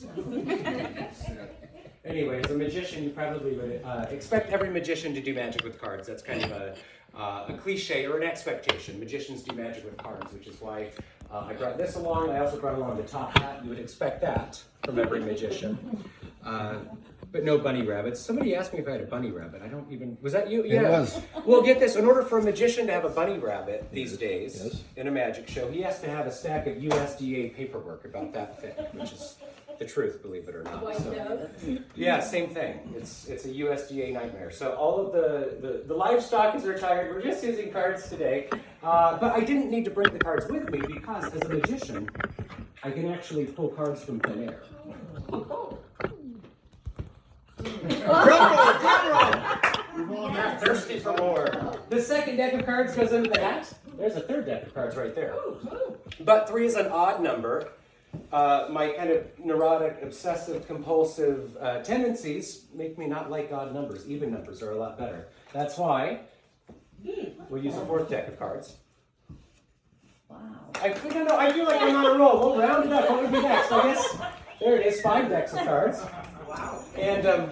cards. Anyway, as a magician, you probably would expect every magician to do magic with cards. That's kind of a cliche or an expectation. Magicians do magic with cards, which is why I brought this along. I also brought along the top hat. You would expect that from every magician. But no bunny rabbits. Somebody asked me if I had a bunny rabbit. I don't even, was that you? Yeah. It was. Well, get this. In order for a magician to have a bunny rabbit these days Yes. in a magic show, he has to have a stack of USDA paperwork about that thick, which is the truth, believe it or not. So, yeah, same thing. It's a USDA nightmare. So all of the livestock is retired. We're just using cards today. But I didn't need to bring the cards with me because as a magician, I can actually pull cards from thin air. You're thirsty for more. The second deck of cards goes into the hat. There's a third deck of cards right there. But 3 is an odd number. My kind of neurotic, obsessive, compulsive tendencies make me not like odd numbers. Even numbers are a lot better. That's why we'll use a 4th deck of cards. Wow. I feel like I'm on a roll. We'll round it up. What would be next? I guess there it is. 5 decks of cards. Wow. And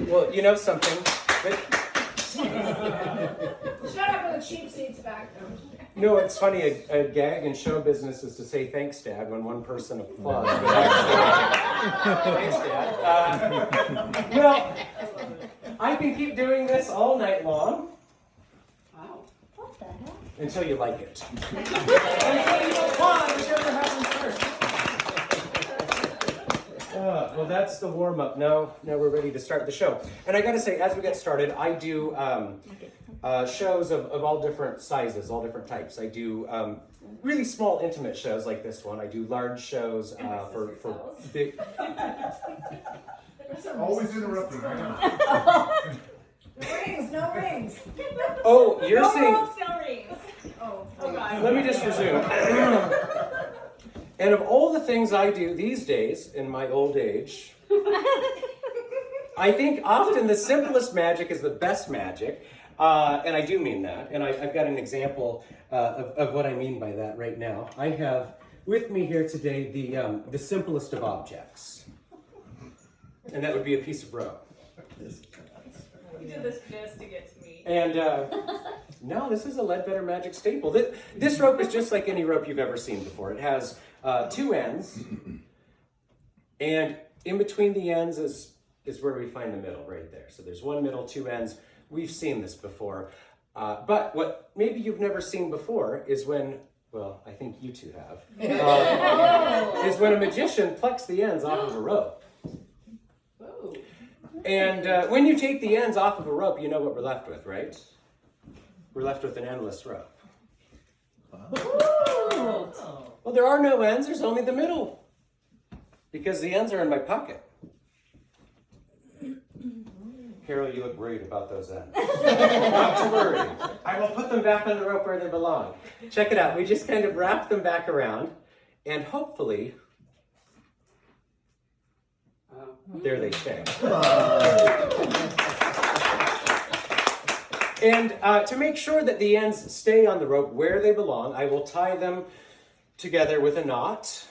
well, you know something. Shut up with the cheap seats back there. No, it's funny, a gag in show business is to say thanks, Dad, when one person applauds. Thanks, Dad. Well, I can keep doing this all night long. Wow. What the heck? Until you like it. Until you applaud, whichever happens first. Well, that's the warm-up. Now we're ready to start the show. And I gotta say, as we get started, I do shows of all different sizes, all different types. I do really small, intimate shows like this one. I do large shows for big... Always interrupting. I know. Rings, no rings. Oh, you're saying... No rings. Oh, God. Let me just resume. And of all the things I do these days, in my old age, I think often the simplest magic is the best magic. And I do mean that. And I've got an example of what I mean by that right now. I have with me here today the simplest of objects. And that would be a piece of rope. You did this just to get to me. And no, this is a Leadbetter Magic staple. This rope is just like any rope you've ever seen before. It has 2 ends, and in between the ends is where we find the middle, right there. So there's 1 middle, 2 ends. We've seen this before. But what maybe you've never seen before is when, well, I think you two have, is when a magician plucks the ends off of a rope. And when you take the ends off of a rope, you know what we're left with, right? We're left with an endless rope. Well, there are no ends, there's only the middle. Because the ends are in my pocket. Carol, you look worried about those ends. Not to worry. I will put them back on the rope where they belong. Check it out. We just kind of wrap them back around, and hopefully, there they stay. And to make sure that the ends stay on the rope where they belong, I will tie them together with a knot.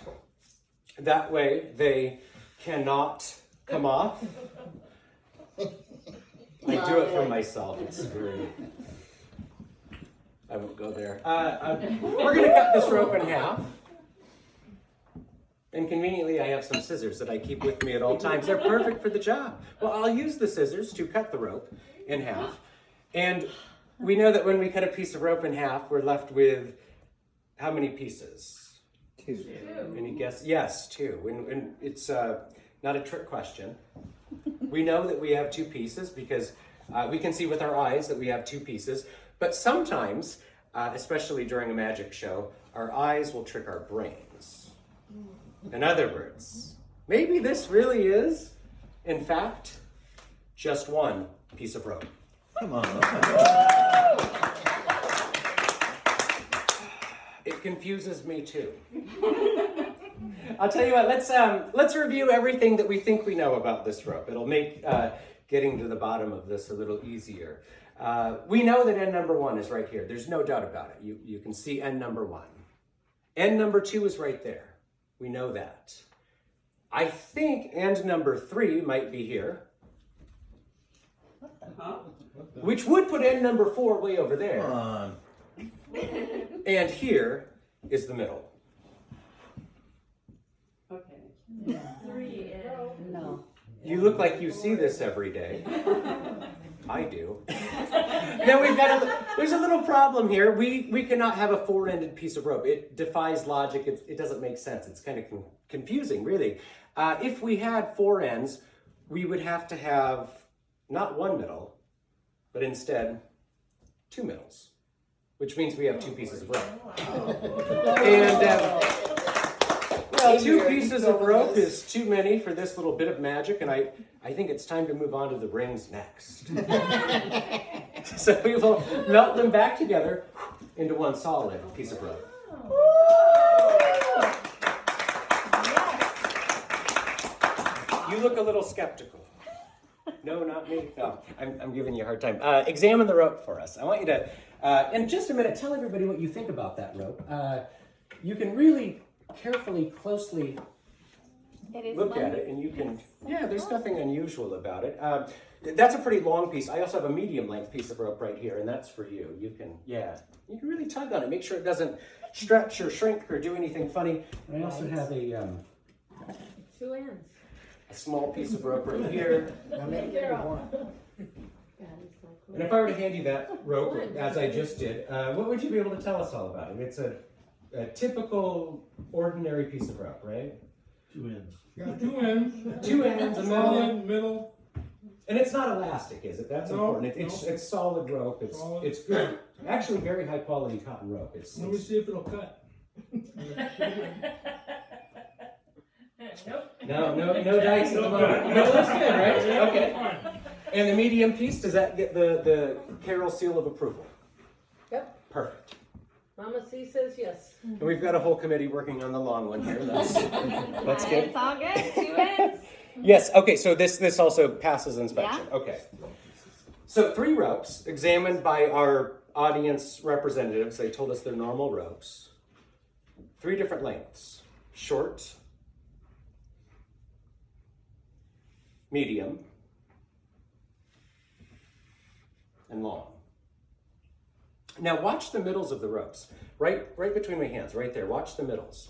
That way they cannot come off. I do it for myself. It's very... I won't go there. We're going to cut this rope in half. And conveniently, I have some scissors that I keep with me at all times. They're perfect for the job. Well, I'll use the scissors to cut the rope in half. And we know that when we cut a piece of rope in half, we're left with how many pieces? 2. Any guess? Yes, 2. And it's not a trick question. We know that we have 2 pieces because we can see with our eyes that we have 2 pieces. But sometimes, especially during a magic show, our eyes will trick our brains. In other words, maybe this really is, in fact, just 1 piece of rope. Come on. It confuses me too. I'll tell you what, let's review everything that we think we know about this rope. It'll make getting to the bottom of this a little easier. We know that end number 1 is right here. There's no doubt about it. You can see end number 1. End number 2 is right there. We know that. I think end number 3 might be here, which would put end number 4 way over there. Come on. And here is the middle. Okay. 3 in. No. You look like you see this every day. I do. Now there's a little problem here. We cannot have a 4-ended piece of rope. It defies logic. It doesn't make sense. It's kind of confusing, really. If we had 4 ends, we would have to have not 1 middle, but instead 2 middles, which means we have 2 pieces of rope. And well, 2 pieces of rope is too many for this little bit of magic, and I think it's time to move on to the rings next. So we will melt them back together into one solid piece of rope. You look a little skeptical. No, not me. No, I'm giving you a hard time. Examine the rope for us. I want you to, in just a minute, tell everybody what you think about that rope. You can really carefully, closely look at it, and you can, yeah, there's nothing unusual about it. That's a pretty long piece. I also have a medium length piece of rope right here, and that's for you. You can, yeah, you can really tug on it. Make sure it doesn't stretch or shrink or do anything funny. And I also have a 2 ends. small piece of rope right here. Now make it one. And if I were to hand you that rope, as I just did, what would you be able to tell us all about it? It's a typical, ordinary piece of rope, right? 2 ends. Got 2 ends. 2 ends, a middle, Solid, middle. and it's not elastic, is it? That's No, important. It's no. it's solid rope. Solid. It's good. Actually, very high quality cotton rope. Let me see if it'll cut. Nope. no dice at the moment. No, looks good, right? Okay. Fine. And the medium piece, does that get the Carol seal of approval? Yep. Perfect. Mama C says yes. And we've got a whole committee working on the long one here. That's good. It's all good. 2 ends. Yes, okay, so this also passes inspection. Okay. So 3 ropes examined by our audience representatives. They told us they're normal ropes. 3 different lengths. Short, medium, and long. Now watch the middles of the ropes. Right between my hands, right there. Watch the middles.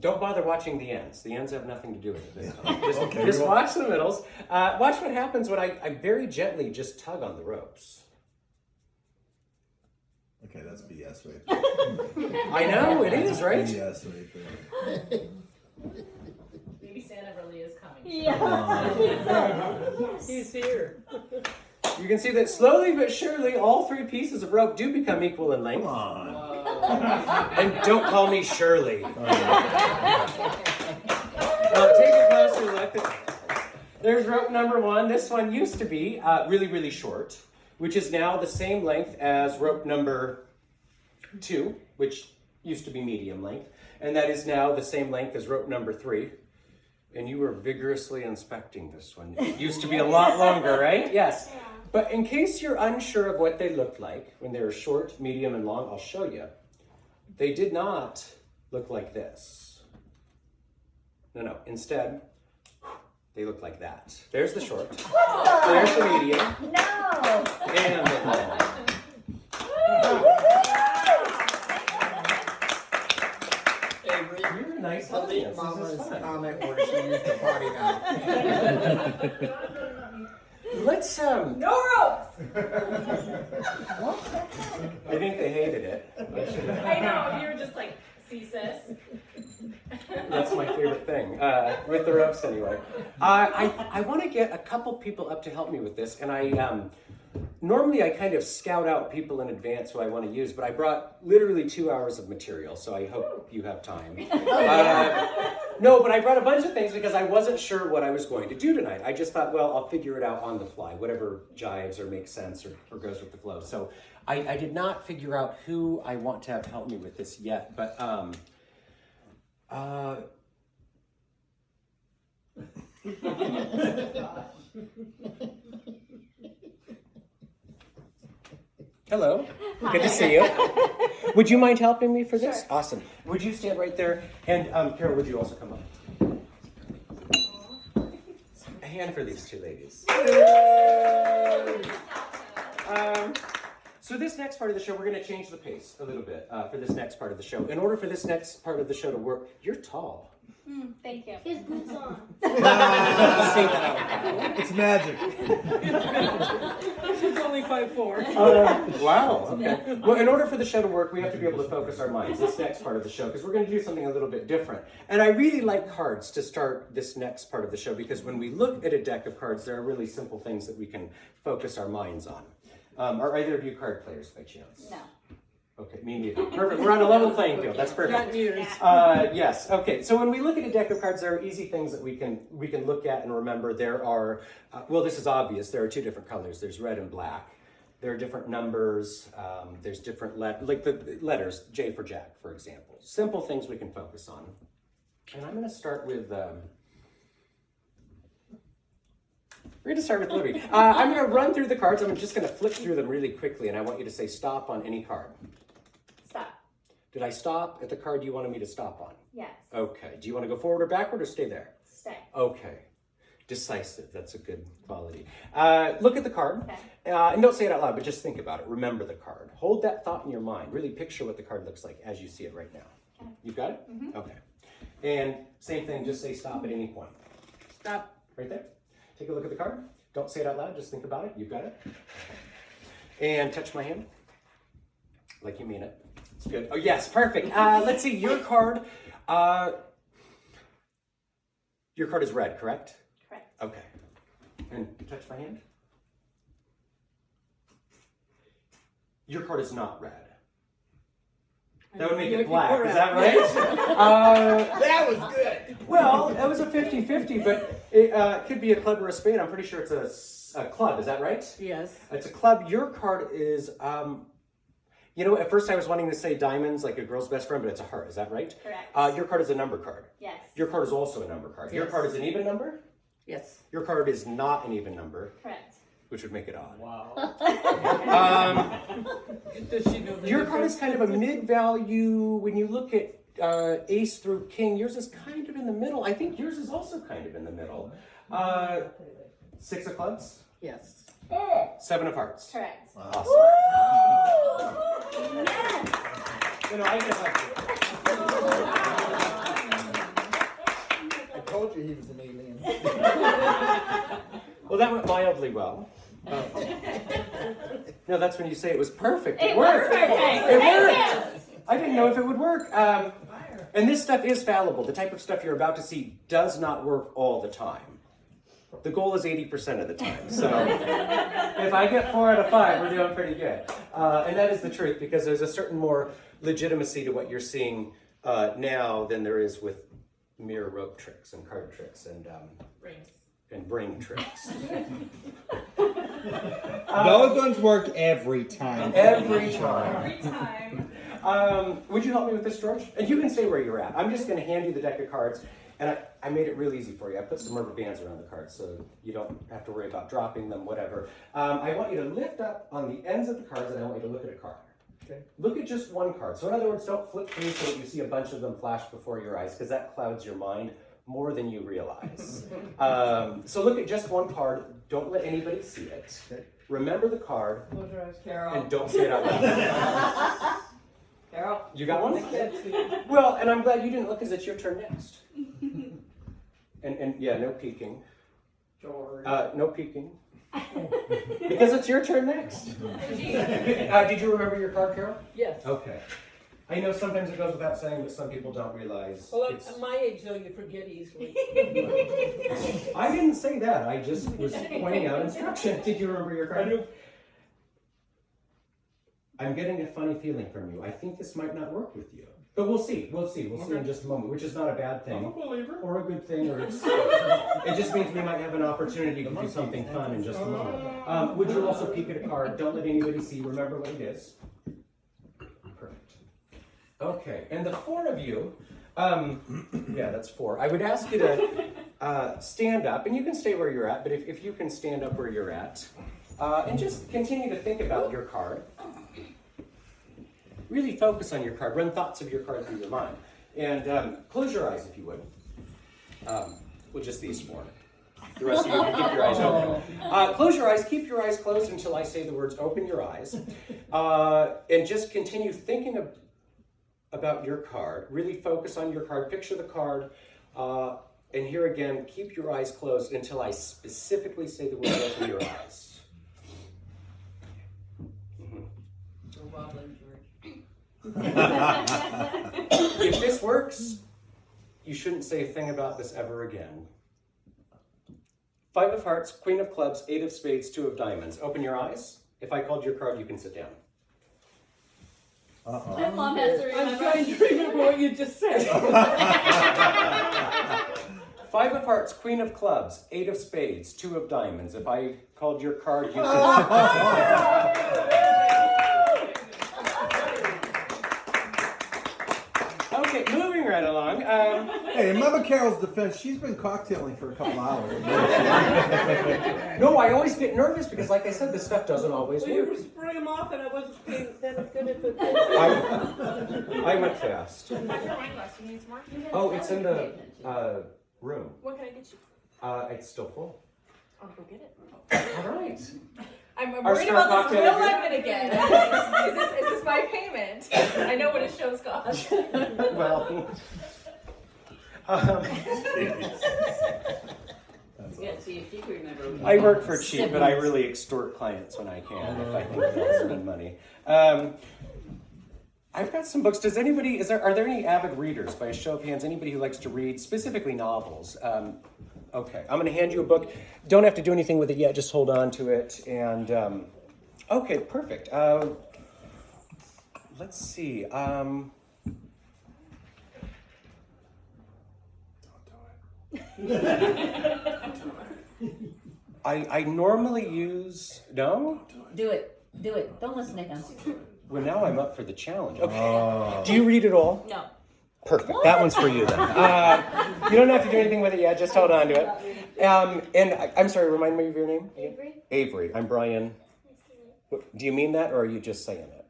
Don't bother watching the ends. The ends have nothing to do with it. Just watch the middles. Watch what happens when I very gently just tug on the ropes. Okay, that's BS right there. I know, it is, right? BS right there. Maybe Santa really is coming. Yeah. He's here. You can see that slowly but surely all 3 pieces of rope do become equal in length. Come on. And don't call me Shirley. Now take a closer look. There's rope number 1. This one used to be really, really short, which is now the same length as rope number 2, which used to be medium length. And that is now the same length as rope number 3. And you were vigorously inspecting this one. It used to be a lot longer, right? Yes. But in case you're unsure of what they looked like when they were short, medium, and long, I'll show you. They did not look like this. No. Instead, they look like that. There's the short. There's the medium. No. And the long. You're a nice audience. This is fun. Comment where she used the potty mouth. Let's No ropes! I think they hated it. I know, you were just like, see sis? That's my favorite thing, with the ropes anyway. I want to get a couple people up to help me with this, and normally I kind of scout out people in advance who I want to use, but I brought literally 2 hours of material, so I hope you have time. No, but I brought a bunch of things because I wasn't sure what I was going to do tonight. I just thought, well, I'll figure it out on the fly, whatever jives or makes sense or goes with the flow. So I did not figure out who I want to have help me with this yet, but hello, good to see you. Would you mind helping me for this? Sure. Awesome. Would you stand right there? And Carol, would you also come up? hand for these two ladies. So this next part of the show, we're going to change the pace a little bit for this next part of the show. In order for this next part of the show to work, you're tall. Thank you. His boots on. Say that out loud. It's magic. She's only 5'4". Wow. Okay. Well, in order for the show to work, we have to be able to focus our minds. This next part of the show, because we're going to do something a little bit different. And I really like cards to start this next part of the show because when we look at a deck of cards, there are really simple things that we can focus our minds on. Are either of you card players by chance? No. Okay, me neither. Perfect. We're on a level playing field. That's perfect. Got news. Yes. Okay. So when we look at a deck of cards, there are easy things that we can look at and remember. There are, well, this is obvious. There are two different colors. There's red and black. There are different numbers. There's different like the letters. J for Jack, for example. Simple things we can focus on. And I'm going to start with. We're going to start with Libby. I'm going to run through the cards. I'm just going to flip through them really quickly, and I want you to say stop on any card. Stop. Did I stop at the card you wanted me to stop on? Yes. Okay. Do you want to go forward or backward or stay there? Stay. Okay. Decisive. That's a good quality. Look at the card. Okay. And don't say it out loud, but just think about it. Remember the card. Hold that thought in your mind. Really picture what the card looks like as you see it right now. Okay. You've got it? Mm-hmm. Okay. And same thing, just say stop at any point. Stop. Right there. Take a look at the card. Don't say it out loud, just think about it. You've got it. And touch my hand. Like you mean it. It's good. Oh, yes, perfect. Let's see, your card. Your card is red, correct? Correct. Okay. And touch my hand. Your card is not red. That would make it black, is that right? That was good. Well, it was a 50-50, but it could be a club or a spade. I'm pretty sure it's a club, is that right? Yes. It's a club. Your card is, you know, at first I was wanting to say diamonds, like a girl's best friend, but it's a heart, is that right? Correct. Your card is a number card. Yes. Your card is also a number card. Your Yes. card is an even number. Yes. Your card is not an even number, Correct. which would make it odd. Wow. Does she know the Your card is difference? kind of a mid-value. When you look at ace through king, yours is kind of in the middle. I think yours is also kind of in the middle. 6 of clubs, Yes. 7 of hearts. Correct. Awesome. Yes. You know, I just like I told you he was an alien. Well, that went mildly well. No, that's when you say it was perfect. It worked. was perfect. It Thank worked. I didn't know if it would work. And this stuff is fallible. The type of stuff you're about to see does not work all the time. The goal is 80% of the time. So if I get 4 out of 5, we're doing pretty good. And that is the truth because there's a certain more legitimacy to what you're seeing now than there is with mere rope tricks and card tricks and brain tricks. Those ones work every time. Every time. Every time. Would you help me with this, George? And you can stay where you're at. I'm just going to hand you the deck of cards, and I made it real easy for you. I put some rubber bands around the cards so you don't have to worry about dropping them, whatever. I want you to lift up on the ends of the cards, and I want you to look at a card. Okay. Look at just one card. So in other words, don't flip through so that you see a bunch of them flash before your eyes, because that clouds your mind more than you realize. So look at just one card. Don't let anybody see it. Remember the card, Close your eyes, Carol. and don't say it out loud. Carol. You got one? I can't see. Well, and I'm glad you didn't look because it's your turn next. And yeah, no peeking. George. No peeking. Because it's your turn next. Did you remember your card, Carol? Yes. Okay. I know sometimes it goes without saying, but some people don't realize. Well, it's... at my age, though, you forget easily. I didn't say that. I just was pointing out instruction. Did you remember your card? I do. I'm getting a funny feeling from you. I think this might not work with you. But we'll see. We'll see. We'll see in just a moment, which is not a bad I'm a thing. believer. Or a good thing, or it just means we might have an opportunity to do something fun in just a moment. Would you also peek at a card? Don't let anybody see. Remember what it is. Perfect. Okay, and the 4 of you, yeah, that's 4. I would ask you to stand up, and you can stay where you're at, but if you can stand up where you're at, and just continue to think about your card. Really focus on your card. Run thoughts of your card through your mind. And close your eyes if you would. With just these 4. The rest of you can keep your eyes open. Close your eyes, keep your eyes closed until I say the words open your eyes. And just continue thinking about your card. Really focus on your card, picture the card. And here again, keep your eyes closed until I specifically say the word open your eyes. We're wobbling, George. If this works, you shouldn't say a thing about this ever again. 5 of hearts, Queen of clubs, 8 of spades, 2 of diamonds. Open your eyes. If I called your card, you can sit down. My mom has to I'm remember. trying to remember what you just said. 5 of hearts, Queen of clubs, 8 of spades, 2 of diamonds. If I called your card, you can sit down. Okay, moving right along. Hey, in Mama Carol's defense, she's been cocktailing for a couple hours. No, I always get nervous because, like I said, this stuff doesn't always Well, you work. sprang them off, and I wasn't paying that good at the. I went fast. Where's your wine glass? You need some more? Oh, it's in the room. What can I get you? It's still full. I'll go get it. All right. I'm Our worried star about this cocktail bill again? lemon again. Is this my payment? I know what a show's cost. Well, Yeah, see if you can remember. I work for cheap, but I really extort clients when I can if I think they'll spend money. I've got some books. Does anybody? Are there any avid readers? By a show of hands, anybody who likes to read, specifically novels? Okay, I'm going to hand you a book. Don't have to do anything with it yet. Just hold on to it. And okay, perfect. Let's see. I normally use no. Do it. Do it. Don't listen to him. Well, now I'm up for the challenge. Okay. Do you read it all? No. Perfect. That one's for you then. You don't have to do anything with it yet. Just hold on to it. And I'm sorry. Remind me of your name. Avery? Avery. I'm Brian. Do you mean that, or are you just saying it?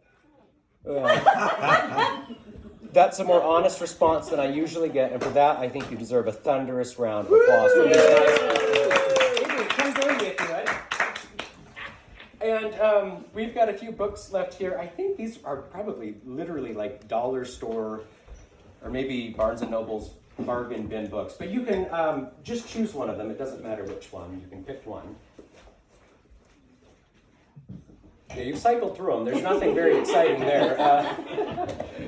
That's a more honest response than I usually get, and for that, I think you deserve a thunderous round of applause. For these guys. Avery, come join me if you would. And we've got a few books left here. I think these are probably literally like dollar store or maybe Barnes & Noble's bargain bin books. But you can just choose one of them. It doesn't matter which one. You can pick one. Yeah, you've cycled through them. There's nothing very exciting there.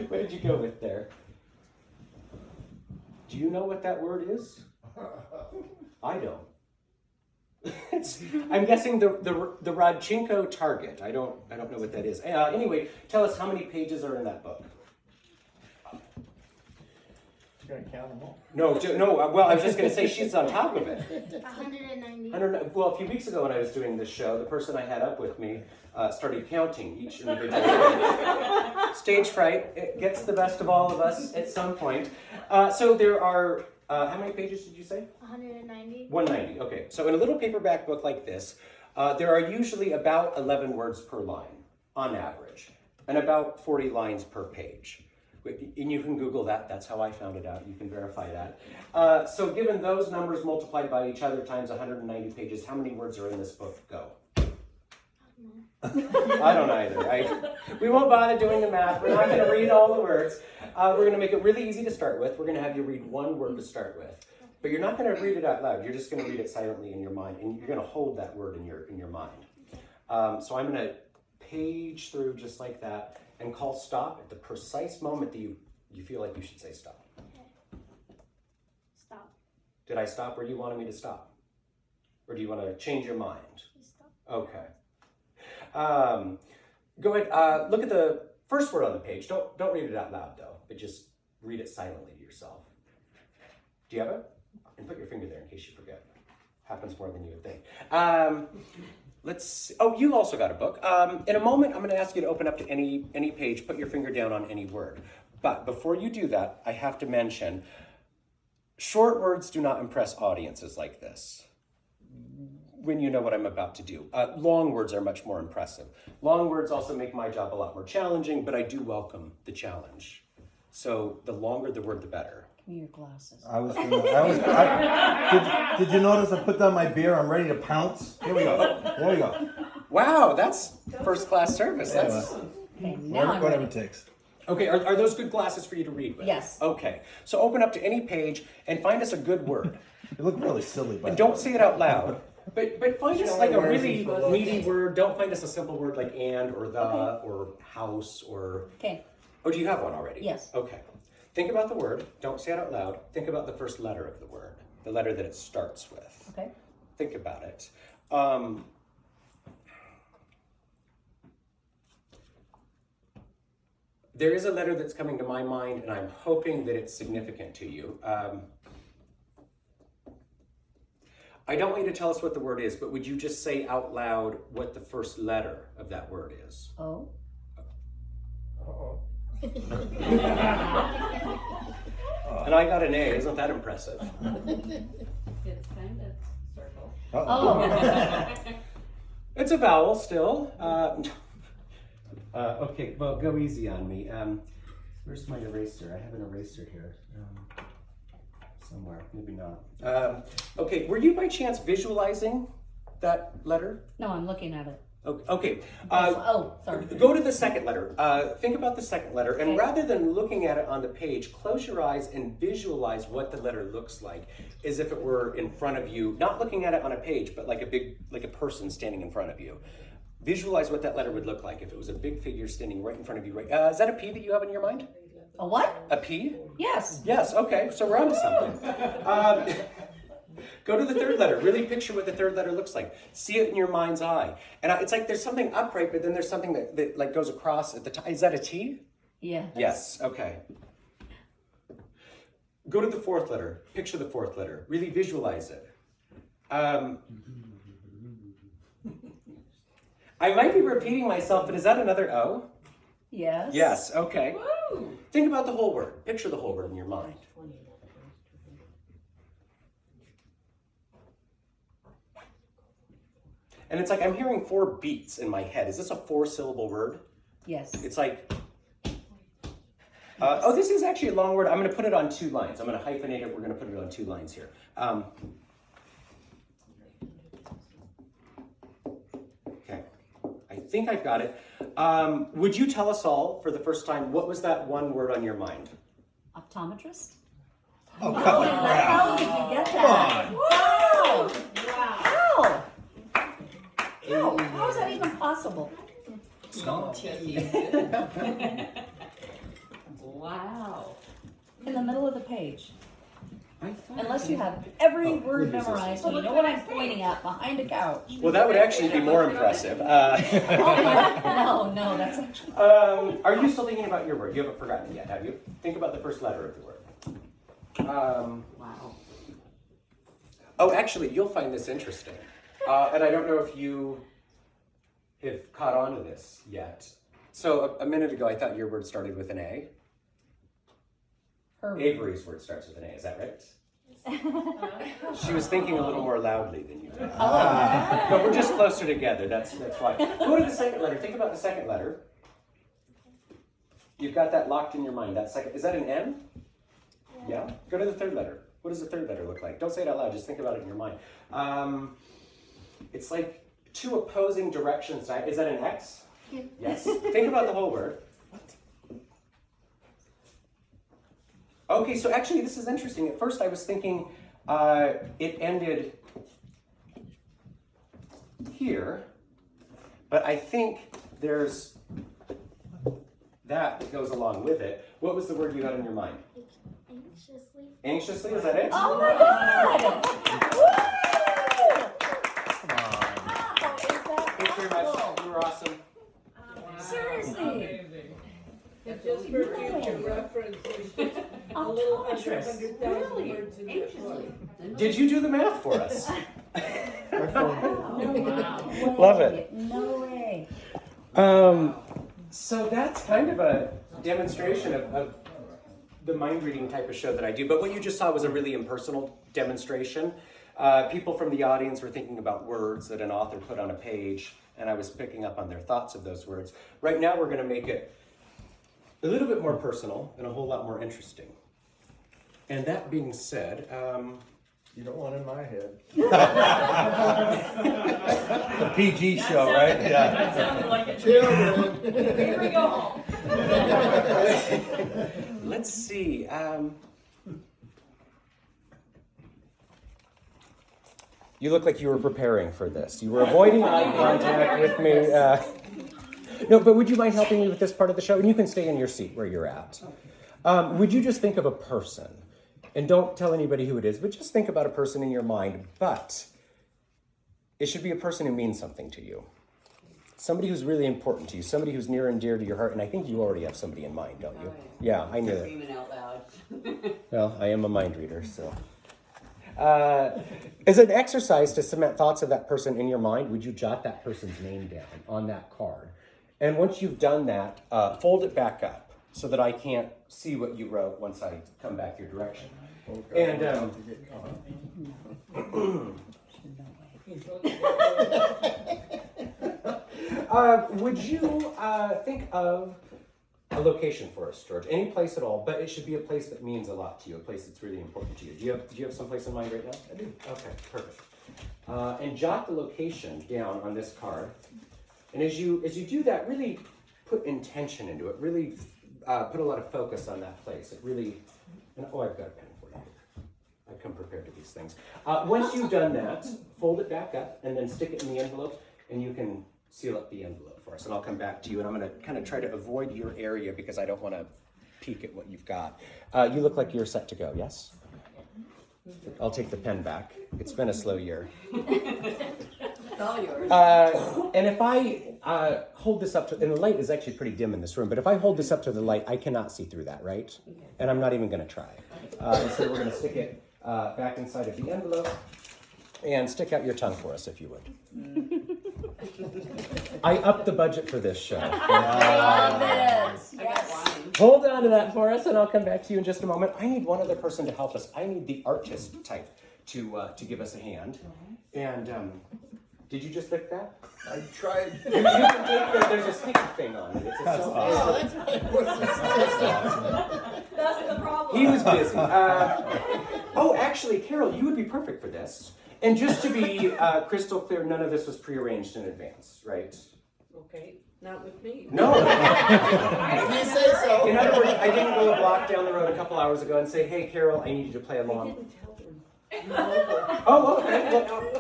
What did you go with there? Do you know what that word is? I don't. I'm guessing the Rodchenko target. I don't know what that is. Anyway, tell us how many pages are in that book. You're gonna count them all. No. Well, I was just going to say she's on top of it. 190. Well, a few weeks ago when I was doing this show, the person I had up with me started counting each individual page. Stage fright. It gets the best of all of us at some point. So there are, how many pages did you say? 190. 190, okay. So in a little paperback book like this, there are usually about 11 words per line, on average, and about 40 lines per page. And you can Google that. That's how I found it out. You can verify that. So given those numbers multiplied by each other times 190 pages, how many words are in this book? Go. I don't either. We won't bother doing the math. We're not going to read all the words. We're going to make it really easy to start with. We're going to have you read one word to start with. But you're not going to read it out loud. You're just going to read it silently in your mind. And you're going to hold that word in your mind. So I'm going to page through just like that and call stop at the precise moment that you feel like you should say stop. Stop. Did I stop where you wanted me to stop? Or do you want to change your mind? Stop. Okay. Go ahead. Look at the first word on the page. Don't read it out loud though, but just read it silently to yourself. Do you have it? And put your finger there in case you forget. Happens more than you would think. Let's see. Oh, you also got a book. In a moment, I'm going to ask you to open up to any page. Put your finger down on any word. But before you do that, I have to mention, short words do not impress audiences like this. When you know what I'm about to do. Long words are much more impressive. Long words also make my job a lot more challenging, but I do welcome the challenge. So the longer the word, the better. me your glasses. Did you notice I put down my beer? I'm ready to pounce. Here we go. There we go. Wow, that's first class service. Yeah, That's Okay, now I'm Whatever ready. it takes. okay. Are those good glasses for you to read with? Yes. Okay. So open up to any page and find us a good word, You look really silly, but and don't say it out loud. But find us like a Where is really he supposed to meaty word. Don't find us a simple word like and or the or house or. Okay, Oh, do you have one already? Yes. Okay. Think about the word. Don't say it out loud. Think about the first letter of the word, the letter that it starts with. okay. Think about it. There is a letter that's coming to my mind, and I'm hoping that it's significant to you. I don't want you to tell us what the word is, but would you just say out loud what the first letter of that word is? Oh, And I got an A. Isn't that impressive? It's kind of circle. oh. It's a vowel still. Okay, well, go easy on me. Where's my eraser? I have an eraser here. Somewhere, maybe not. Okay, were you by chance visualizing that letter? No, I'm looking at it. Okay. Oh, sorry. Go to the second letter. Think about the second letter, and Okay. rather than looking at it on the page, close your eyes and visualize what the letter looks like, as if it were in front of you. Not looking at it on a page, but like a person standing in front of you. Visualize what that letter would look like if it was a big figure standing right in front of you. Right? Is that a P that you have in your mind? A what? A P? Yes. Yes. Okay. So we're onto something. Go to the third letter. Really picture what the third letter looks like. See it in your mind's eye. And it's like there's something upright, but then there's something that like goes across at the top. Is that a T? Yeah. Yes. Okay. Go to the fourth letter. Picture the fourth letter. Really visualize it. I might be repeating myself, but is that another O? Yes. Yes. Okay. Think about the whole word. Picture the whole word in your mind. And it's like I'm hearing 4 beats in my head. Is this a 4-syllable word? Yes. It's like, oh, this is actually a long word. I'm going to put it on 2 lines. I'm going to hyphenate it. We're going to put it on 2 lines here. Okay, I think I've got it. Would you tell us all for the first time, what was that one word on your mind? Optometrist? Oh, come on. How did you get Come that? on. Wow! How? How is that even possible? Wow. In the middle of the page. I thought Unless you have every word where is this? memorized, and you know what I'm pointing at behind a couch. Well, that would actually be more impressive. Oh, no, that's actually. Are you still thinking about your word? You haven't forgotten it yet, have you? Think about the first letter of the word. Wow. Oh, actually, you'll find this interesting. And I don't know if you have caught on to this yet. So a minute ago, I thought your word started with an A. Her. Avery's word starts with an A, is that right? She was thinking a little more loudly than you did. Oh. But we're just closer together, that's why. Go to the second letter. Think about the second letter. You've got that locked in your mind. That second, is that an N? Yeah. Go to the third letter. What does the third letter look like? Don't say it out loud, just think about it in your mind. It's like 2 opposing directions. Is that an X? Yeah. Yes. Think about the whole word. Okay, so actually this is interesting. At first I was thinking it ended here, but I think there's that goes along with it. What was the word you had in your mind? Anxiously. Anxiously, is that it? Oh my God! Woo! Come on. Wow, is that Thanks very much. possible? You were awesome. Seriously. Just for future reference, there's just a little under Optometrist. 100,000 Really? words in that book. Did you do the math for us? No Love way. it. No way. So that's kind of a demonstration of the mind reading type of show that I do. But what you just saw was a really impersonal demonstration. People from the audience were thinking about words that an author put on a page, and I was picking up on their thoughts of those words. Right now we're going to make it a little bit more personal and a whole lot more interesting. And that being said, You don't want in my head. The PG show, right? Yeah. That sounded like it. Children. Here we go home. let's see. You look like you were preparing for this. You were avoiding eye contact with me. No, but would you mind helping me with this part of the show? And you can stay in your seat where you're at. Would you just think of a person? And don't tell anybody who it is, but just think about a person in your mind. But it should be a person who means something to you. Somebody who's really important to you. Somebody who's near and dear to your heart. And I think you already have somebody in mind, don't you? Yeah, I knew it. Screaming out loud. Well, I am a mind reader, so. As an exercise to cement thoughts of that person in your mind, would you jot that person's name down on that card? And once you've done that, fold it back up so that I can't see what you wrote once I come back your direction. And would you think of a location for us, George? Any place at all, but it should be a place that means a lot to you, a place that's really important to you. Do you have some place in mind right now? I do. Okay, perfect. And jot the location down on this card. And as you do that, really put intention into it. Really put a lot of focus on that place. It really. And, I've got a pen for you. I come prepared to these things. Once you've done that, fold it back up and then stick it in the envelope, and you can seal up the envelope for us. And I'll come back to you, and I'm going to kind of try to avoid your area because I don't want to peek at what you've got. You look like you're set to go, yes? I'll take the pen back. It's been a slow year. It's all yours. And if I hold this up to, and the light is actually pretty dim in this room, but if I hold this up to the light, I cannot see through that, right? And I'm not even going to try. So we're going to stick it back inside of the envelope, and stick out your tongue for us, if you would. I upped the budget for this show. I love it. Yes. Hold on to that for us, and I'll come back to you in just a moment. I need one other person to help us. I need the artist type to give us a hand. And did you just pick that? I tried. You can take that. There's a sticky thing on it. It's a That's self- That's the problem. He was busy. Actually, Carol, you would be perfect for this. And just to be crystal clear, none of this was prearranged in advance, right? Okay, not with me. No. If you say so. In other words, I didn't go a block down the road a couple hours ago and say, "Hey, Carol, I need you to play I along." didn't tell them. Oh, okay. Well,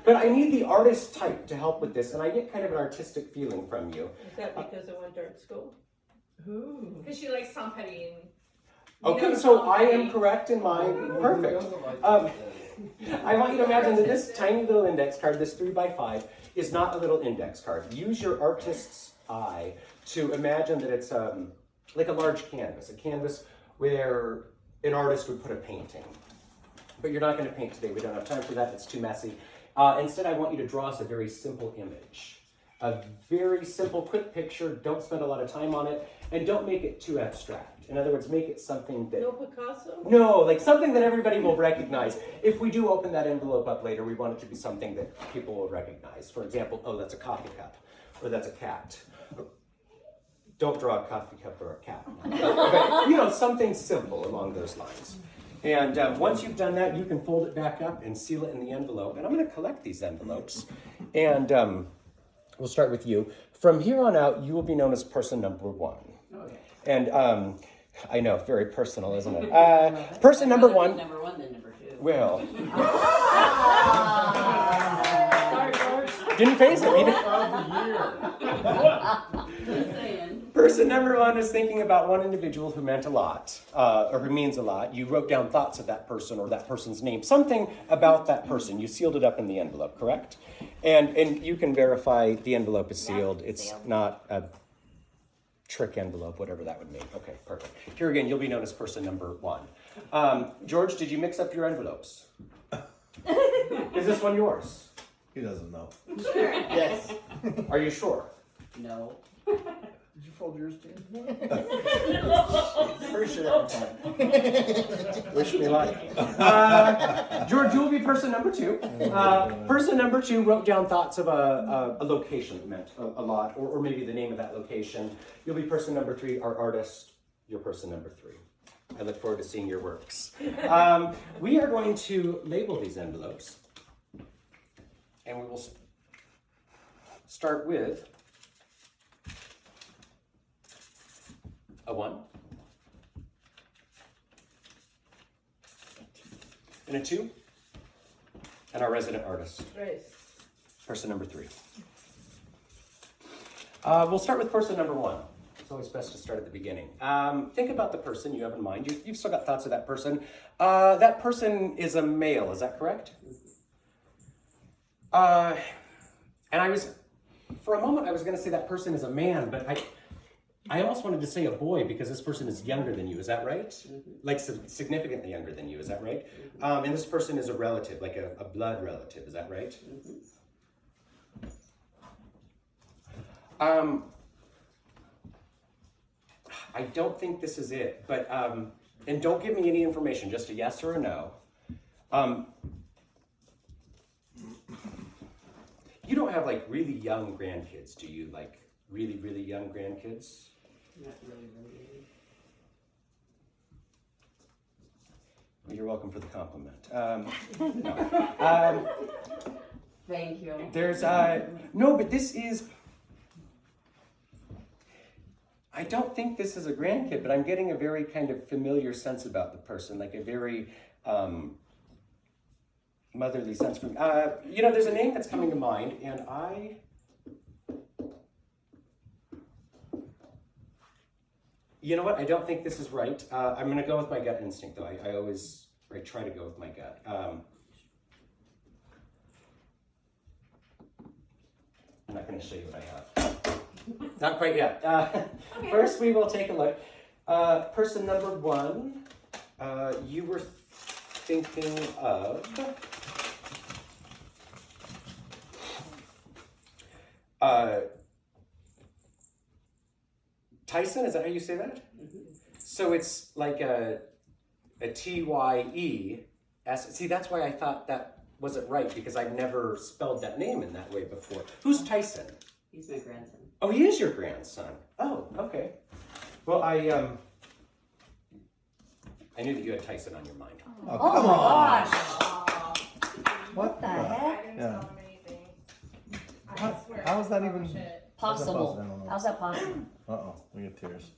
but I need the artist type to help with this, and I get kind of an artistic feeling from you. Is that because I went to art school? Because she likes Tom Petty and. Okay, so I am correct in my perfect. I want you to imagine that this tiny little index card, this 3x5, is not a little index card. Use your artist's eye to imagine that it's like a large canvas, a canvas where an artist would put a painting. But you're not going to paint today. We don't have time for that. It's too messy. Instead, I want you to draw us a very simple image. A very simple, quick picture. Don't spend a lot of time on it. And don't make it too abstract. In other words, make it something that... No Picasso? No, like something that everybody will recognize. If we do open that envelope up later, we want it to be something that people will recognize. For example, oh, that's a coffee cup. Or that's a cat. Don't draw a coffee cup or a cat. But, something simple along those lines. And once you've done that, you can fold it back up and seal it in the envelope. And I'm going to collect these envelopes. And we'll start with you. From here on out, you will be known as person number 1. Okay. And I know, very personal, isn't it? Person number 1. Number 1 than number 2. Well, Sorry, George. didn't phase it. Just saying. Person number 1 is thinking about one individual who meant a lot, or who means a lot. You wrote down thoughts of that person or that person's name, something about that person. You sealed it up in the envelope, correct? And you can verify the envelope is sealed. It's not a trick envelope, whatever that would mean. Okay, perfect. Here again, you'll be known as person number 1. George, did you mix up your envelopes? Is this one yours? He doesn't know. Sure. Yes. Are you sure? No. Did you fold yours too? Pretty sure every time. Wish me luck. George, you will be person number 2. Person number 2 wrote down thoughts of a location that meant a lot, or maybe the name of that location. You'll be person number 3, our artist. You're person number 3. I look forward to seeing your works. We are going to label these envelopes, and we will start with a 1, and a 2, and our resident artist, Grace. person number 3. We'll start with person number 1. It's always best to start at the beginning. Think about the person you have in mind. You've still got thoughts of that person. That person is a male, is that correct? And for a moment I was going to say that person is a man, but I almost wanted to say a boy because this person is younger than you, is that right? Like significantly younger than you, is that right? And this person is a relative, like a blood relative, is that right? I don't think this is it, but, and don't give me any information, just a yes or a no. You don't have like really young grandkids, do you? Like really, really young grandkids? Not really. Well, you're welcome for the compliment. No. Thank you. There's, no, but this is, I don't think this is a grandkid, but I'm getting a very kind of familiar sense about the person, like a very motherly sense. You know, there's a name that's coming to mind, and you know what? I don't think this is right. I'm going to go with my gut instinct, though. I always try to go with my gut. I'm not going to show you what I have. Not quite yet. Okay. First, we will take a look. Person number 1, you were thinking of Tyson. Is that how you say that? So it's like a T-Y-E-S. See, that's why I thought that wasn't right, because I've never spelled that name in that way before. Who's Tyson? He's my grandson. Oh, he is your grandson. Oh, okay. Well, I knew that you had Tyson on your mind. Oh, Oh come my on. gosh. What the heck? I didn't Yeah. tell him anything. I How- swear. how is that Oh, even- shit. Possible. I don't know. How's that possible? Uh-oh, we get tears.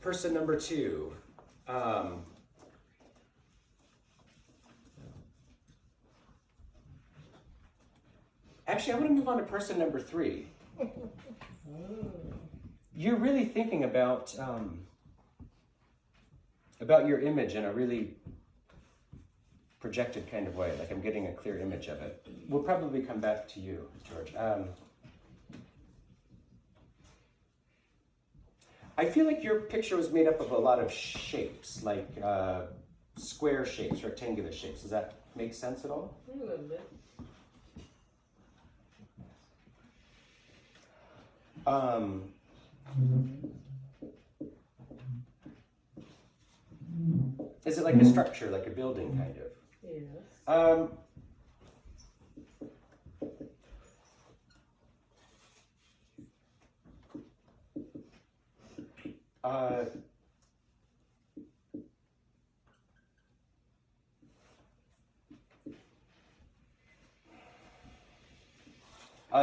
Person number 2. Actually, I want to move on to person number 3. You're really thinking about your image in a really projected kind of way. Like I'm getting a clear image of it. We'll probably come back to you, George. I feel like your picture was made up of a lot of shapes, like square shapes, rectangular shapes. Does that make sense at all? A little bit. Is it like a structure, like a building kind of? Yes.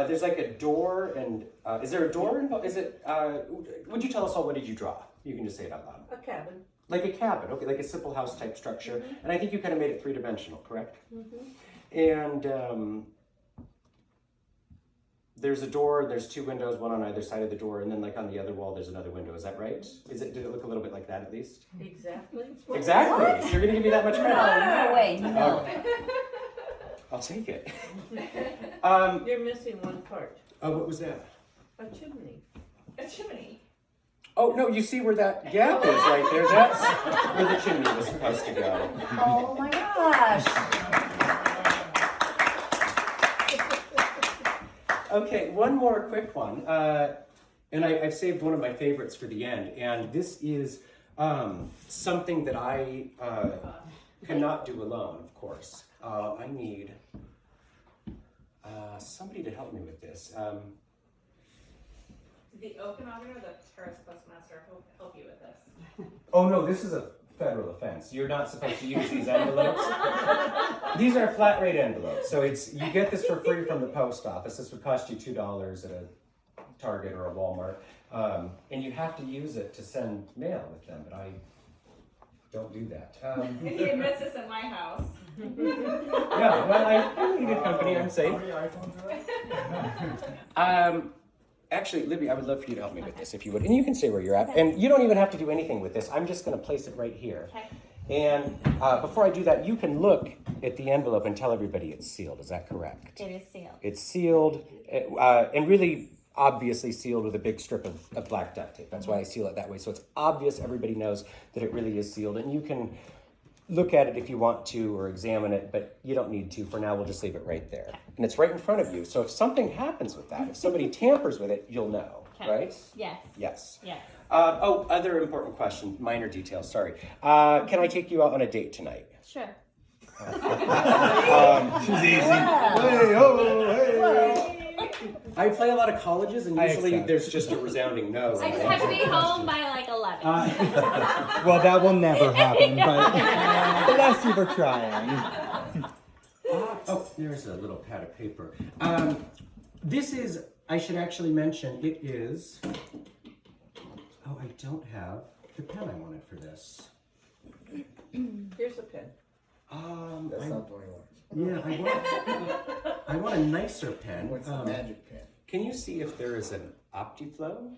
There's like a door, and is there a door involved? Is it? Would you tell us all? What did you draw? You can just say it out loud. A cabin. Like a cabin, okay, like a simple house type structure. And I think you kind of made it 3-dimensional, correct? And there's a door, there's 2 windows, one on either side of the door, and then like on the other wall there's another window. Is that right? Did it look a little bit like that at least? Exactly. Exactly. You're gonna give me that much credit. No, no way, no. I'll take it. You're missing one part. What was that? A chimney. A chimney. Oh no, you see where that gap is right there? That's where the chimney was supposed to go. Oh my gosh. Okay, one more quick one. And I've saved one of my favorites for the end. And this is something that I cannot do alone, of course. I need somebody to help me with this. Did the Okanagan or the Terrace Postmaster help you with this? Oh no, this is a federal offense. You're not supposed to use these envelopes. These are flat rate envelopes, so you get this for free from the post office. This would cost you $2 at a Target or a Walmart, and you have to use it to send mail with them. But I don't do that. And he admits this in my house. Yeah, well, I'm in good company. I'm safe. How many iPhones are there? Actually, Libby, I would love for you to help me with this if you would. And you can say where you're at. And you don't even have to do anything with this. I'm just going to place it right here. Okay. And before I do that, you can look at the envelope and tell everybody it's sealed. Is that correct? It is sealed. It's sealed and really obviously sealed with a big strip of black duct tape. That's why I seal it that way. So it's obvious, everybody knows that it really is sealed. And you can look at it if you want to or examine it, but you don't need to. For now, we'll just leave it right there. And it's right in front of you. So if something happens with that, if somebody tampers with it, you'll know, Okay. right? Yes. Yes. Yes. Other important question, minor details, sorry. Can I take you out on a date tonight? Sure. She's easy. Hey, oh, hey. I play a lot of colleges, and usually there's just a resounding no. I just have to be home by like 11. Well, that will never happen, but bless you for trying. Oh, there's a little pad of paper. This is, I should actually mention, it is, oh, I don't have the pen I wanted for this. Here's a pen. That's I- not the only one. Yeah, I want a nicer pen. What's the magic pen? Can you see if there is an OptiFlow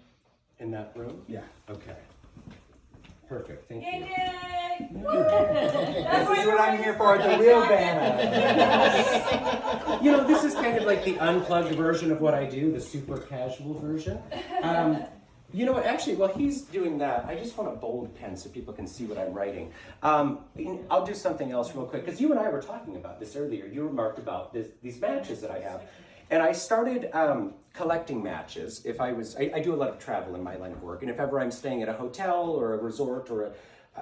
in that room? Yeah. Okay. Perfect, thank Yay, you. yay! This is what I'm here for, the real banner. You know, this is kind of like the unplugged version of what I do, the super casual version. You know what, actually, while he's doing that, I just want a bold pen so people can see what I'm writing. I'll do something else real quick, because you and I were talking about this earlier. You remarked about these matches that I have. And I started collecting matches. If I do a lot of travel in my line of work, and if ever I'm staying at a hotel or a resort or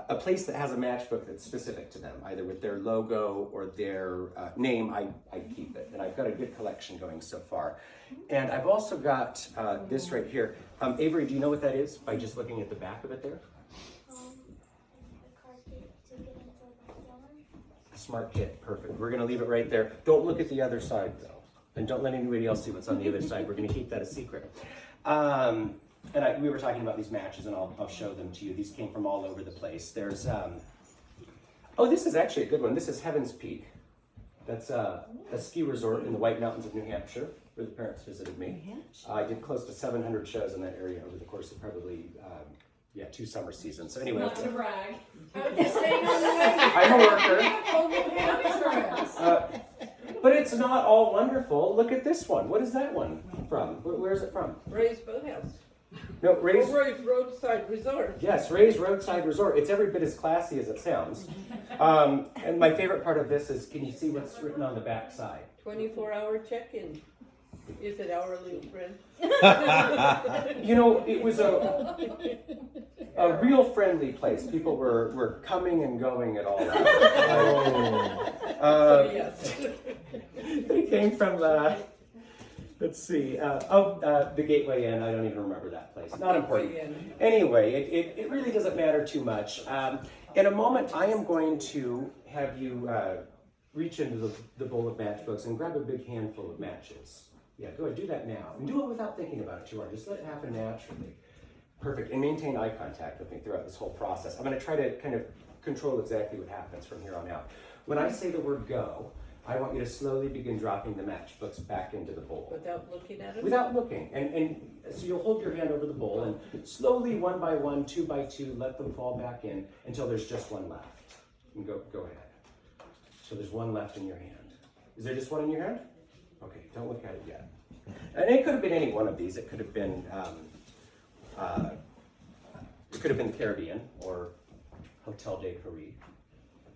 a place that has a matchbook that's specific to them, either with their logo or their name, I keep it. And I've got a good collection going so far. And I've also got this right here. Avery, do you know what that is by just looking at the back of it there? The car key to get into the door. Smart kit, perfect. We're gonna leave it right there. Don't look at the other side though. And don't let anybody else see what's on the other side. We're gonna keep that a secret. And we were talking about these matches, and I'll show them to you. These came from all over the place. There's, oh, this is actually a good one. This is Heaven's Peak. That's a ski resort in the White Mountains of New Hampshire, where the parents visited me. I did close to 700 shows in that area over the course of probably, 2 summer seasons. So anyway, Not to brag. I'm just saying on the way. I'm a worker. Oh, New Hampshire. But it's not all wonderful. Look at this one. What is that one from? Where is it from? Ray's Boathouse. No, Ray's. Ray's Roadside Resort. Yes, Ray's Roadside Resort. It's every bit as classy as it sounds. And my favorite part of this is, can you see what's written on the back side? 24-hour check-in. Is it hourly rent? You know, it was a real friendly place. People were coming and going at all hours. So yes. They came from, let's see, the Gateway Inn. I don't even remember that place. Not important. Anyway, it really doesn't matter too much. In a moment, I am going to have you reach into the bowl of matchbooks and grab a big handful of matches. Yeah, go ahead, do that now. And do it without thinking about it too hard. Just let it happen naturally. Perfect. And maintain eye contact with me throughout this whole process. I'm going to try to kind of control exactly what happens from here on out. When I say the word go, I want you to slowly begin dropping the matchbooks back into the bowl. Without looking at it? Without looking. And so you'll hold your hand over the bowl and slowly, 1 by 1, 2 by 2, let them fall back in until there's just one left. And go ahead. So there's one left in your hand. Is there just one in your hand? Okay, don't look at it yet. And it could have been any one of these. It could have been the Caribbean or Hotel de Paris.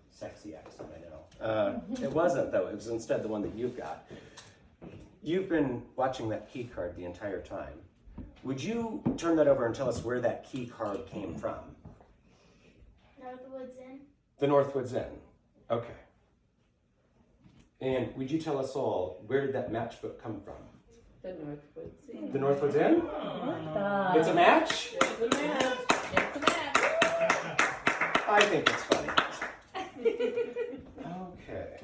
Sexy accent, I know. It wasn't though. It was instead the one that you've got. You've been watching that key card the entire time. Would you turn that over and tell us where that key card came from? Northwoods Inn. The Northwoods Inn. Okay. And would you tell us all, where did that matchbook come from? The Northwoods Inn. The Northwoods Inn? It's a match? There's the map. It's a match. I think it's funny. Okay.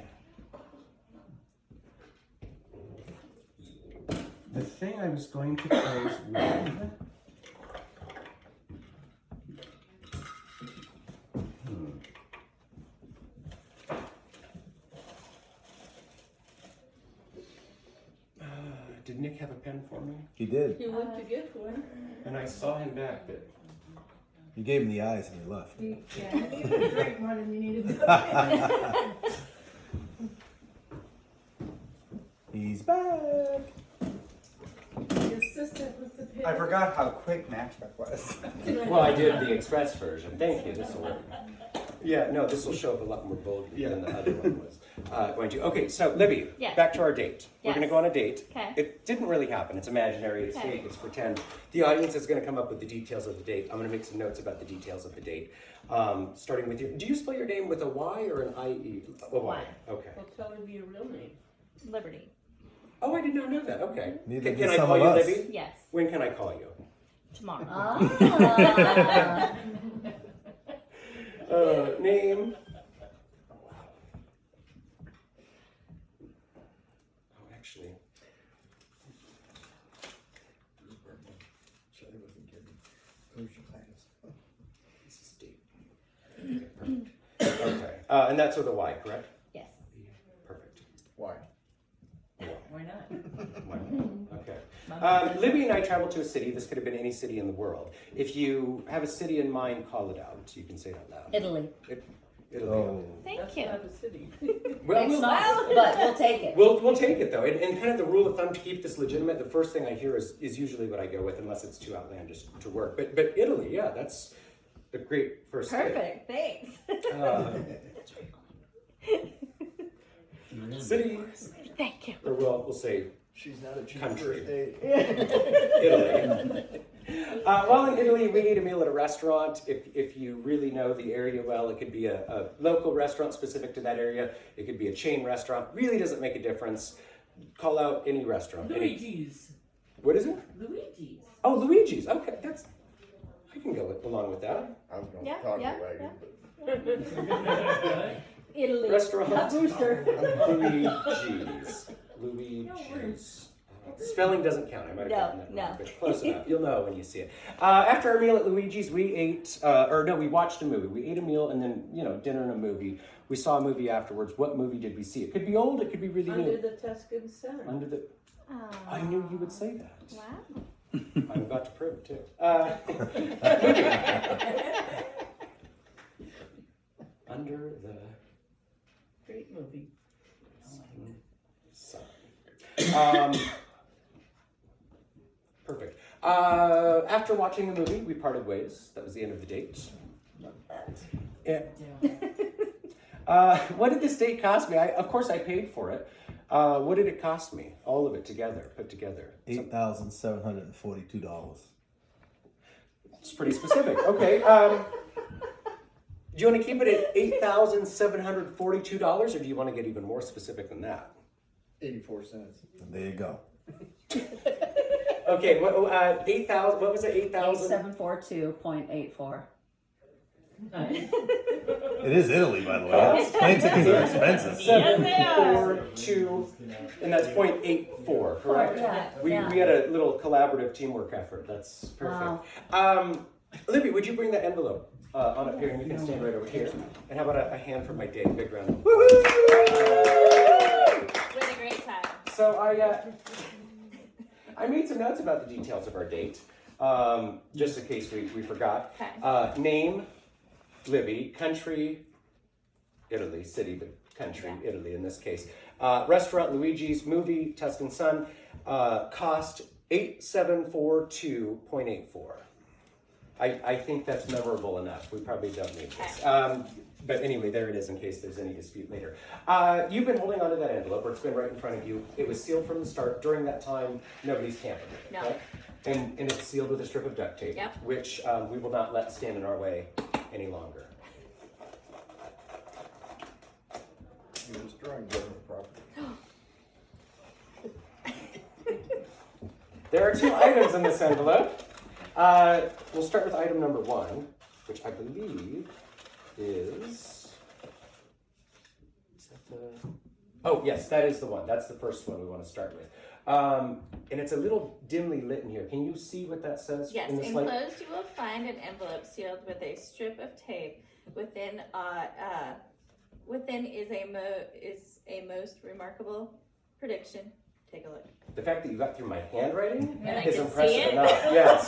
The thing I was going to close with. Did Nick have a pen for me? He did. He went to get one. And I saw him back, but You gave him the eyes and he left. Yeah, I needed to drink more than you needed to. He's back. The assistant with the pen. I forgot how quick Matchbook was. well, I did the express version. Thank you. This will work. Yeah, no, this will show up a lot more boldly than the other one was going to. Okay, so Libby, Yes. back to our date. We're Yes. going to go on a date. Okay. It didn't really happen. It's imaginary. It's Okay. fake. It's pretend. The audience is going to come up with the details of the date. I'm going to make some notes about the details of the date. Starting with you. Do you spell your name with a Y or an I-E? A Y. Okay. Well, tell him your real name. Liberty. Oh, I did not know that. Okay. Neither Can did I some call of you us. Libby? Yes. When can I call you? Tomorrow. Ah. Name. Oh, wow. Oh, actually. This is deep. Okay, perfect. Okay. And that's with a Y, correct? Yes. Perfect. Why? Why not? Why? Okay. Libby and I traveled to a city. This could have been any city in the world. If you have a city in mind, call it out. You can say it out loud. Italy. It'll Oh. Thank That's you. not a city. Well, It's not, but we'll take it. We'll take it though, and kind of the rule of thumb to keep this legitimate. The first thing I hear is usually what I go with, unless it's too outlandish to work. But Italy, yeah, that's a great first date. Perfect. Thanks. City, Thank you. or we'll say She's not a cheap Country. first date. Italy. While in Italy, we ate a meal at a restaurant. If you really know the area well, it could be a local restaurant specific to that area. It could be a chain restaurant. Really doesn't make a difference. Call out any restaurant. Luigi's. What is it? Luigi's. Oh, Luigi's. Okay, I can go along with that. I was gonna Yeah, talk yeah, wagon, Italy. Restaurant. A booster. Luigi's. Luigi's. Spelling doesn't count. I might have gotten that No, wrong, no. but close enough. You'll know when you see it. After our meal at Luigi's, we watched a movie. We ate a meal and then, dinner and a movie. We saw a movie afterwards. What movie did we see? It could be old. It could be really Under new. the Tuscan sun. I knew you would say that. Wow. I'm about to prove it too. Under the Great movie. sun. Perfect. After watching the movie, we parted ways. That was the end of the date. Yeah. What did this date cost me? Of course, I paid for it. What did it cost me? All of it together, put together. $8,742. It's pretty specific. Okay. Do you want to keep it at $8,742, or do you want to get even more specific than that? 84 cents. And there you go. Okay. What? 8,000. What was it? 8,000. 8742.84. It is Italy, by the way. Plane tickets are expensive. 742, and that's 0.84, correct? Yeah, We yeah. had a little collaborative teamwork effort. That's perfect. Libby, would you bring that envelope on up here, and you can stand right over here. And how about a hand for my date? Big round. We had a great time. So I made some notes about the details of our date, just in case we forgot. Okay. Name, Libby. Country, Italy. City, but country, Italy in this case. Restaurant, Luigi's. Movie, Tuscan Sun. Cost, $8,742.84. I think that's memorable enough. We probably don't need this. But anyway, there it is in case there's any dispute later. You've been holding onto that envelope, or it's been right in front of you. It was sealed from the start. During that time, nobody's tampered with it. No. Okay? And it's sealed with a strip of duct tape, Yep. which we will not let stand in our way any longer. You're destroying government property. There are 2 items in this envelope. We'll start with item number 1, which I believe is that the... Oh, yes, that is the one. That's the first one we want to start with. And it's a little dimly lit in here. Can you see what that says Yes, in the slide? enclosed you will find an envelope sealed with a strip of tape. Within is a most remarkable prediction. Take a look. The fact that you got through my handwriting And I is can impressive see it. enough. Yes.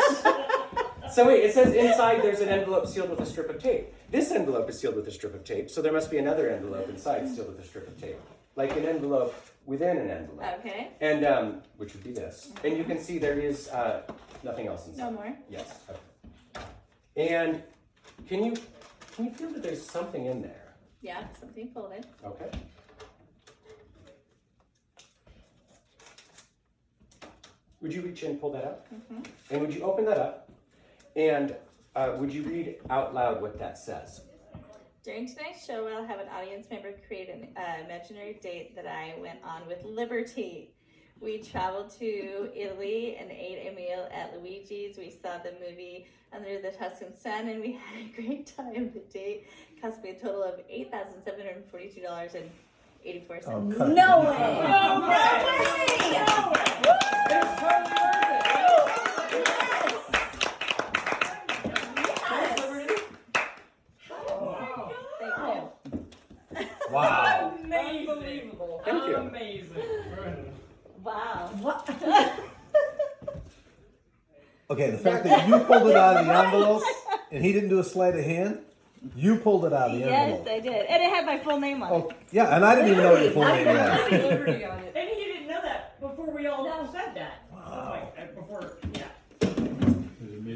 So wait, it says inside there's an envelope sealed with a strip of tape. This envelope is sealed with a strip of tape, so there must be another envelope inside sealed with a strip of tape. Like an envelope within an envelope. Okay. And which would be this. And you can see there is nothing else inside. No more. Yes. Okay. And can you feel that there's something in there? Yeah, something folded. Okay. Would you reach in and pull that out? Mm-hmm. And would you open that up? And would you read out loud what that says? During tonight's show, I'll have an audience member create an imaginary date that I went on with Liberty. We traveled to Italy and ate a meal at Luigi's. We saw the movie Under the Tuscan Sun, and we had a great time. The date cost me a total of $8,742.84. Oh, cut. No way! No way! Wow. Unbelievable. Thank you. Amazing. Wow. What? Okay, the fact that you pulled it out of the envelope and he didn't do a sleight of hand, you pulled it out of the Yes, envelope. I did. And it had my full name on it. Oh, yeah, and I didn't even know what your full name was. Liberty on it. And he didn't know that before we all said that. Wow. Before, yeah.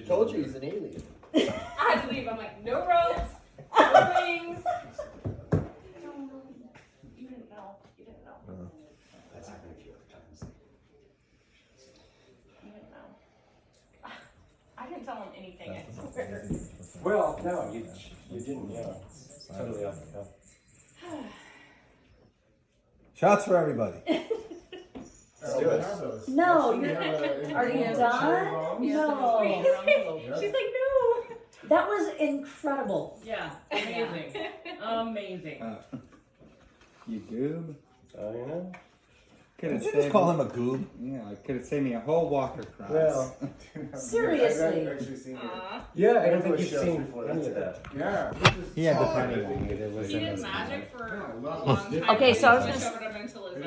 Told you he's an alien. I had to leave. I'm like, no ropes, no wings. You didn't know. You didn't know. That's happened a few other times. You didn't know. I didn't tell him anything. I swear. Well, no, you didn't. Yeah, it's totally off the cuff. Shots for everybody. Let's do it. No, are you done? No. She's like, no. That was incredible. Yeah. Amazing. Amazing. You goob. Oh, you know? Could have Did you saved just call me. him a goob? Yeah, could have saved me a whole walker cross. Well, Seriously. yeah, I don't think to a you've show seen before, any that's of that. Yeah. He had the penny one, but it was He in did his magic for Yeah, a love long this. time. Okay, so I was I gonna showed him until his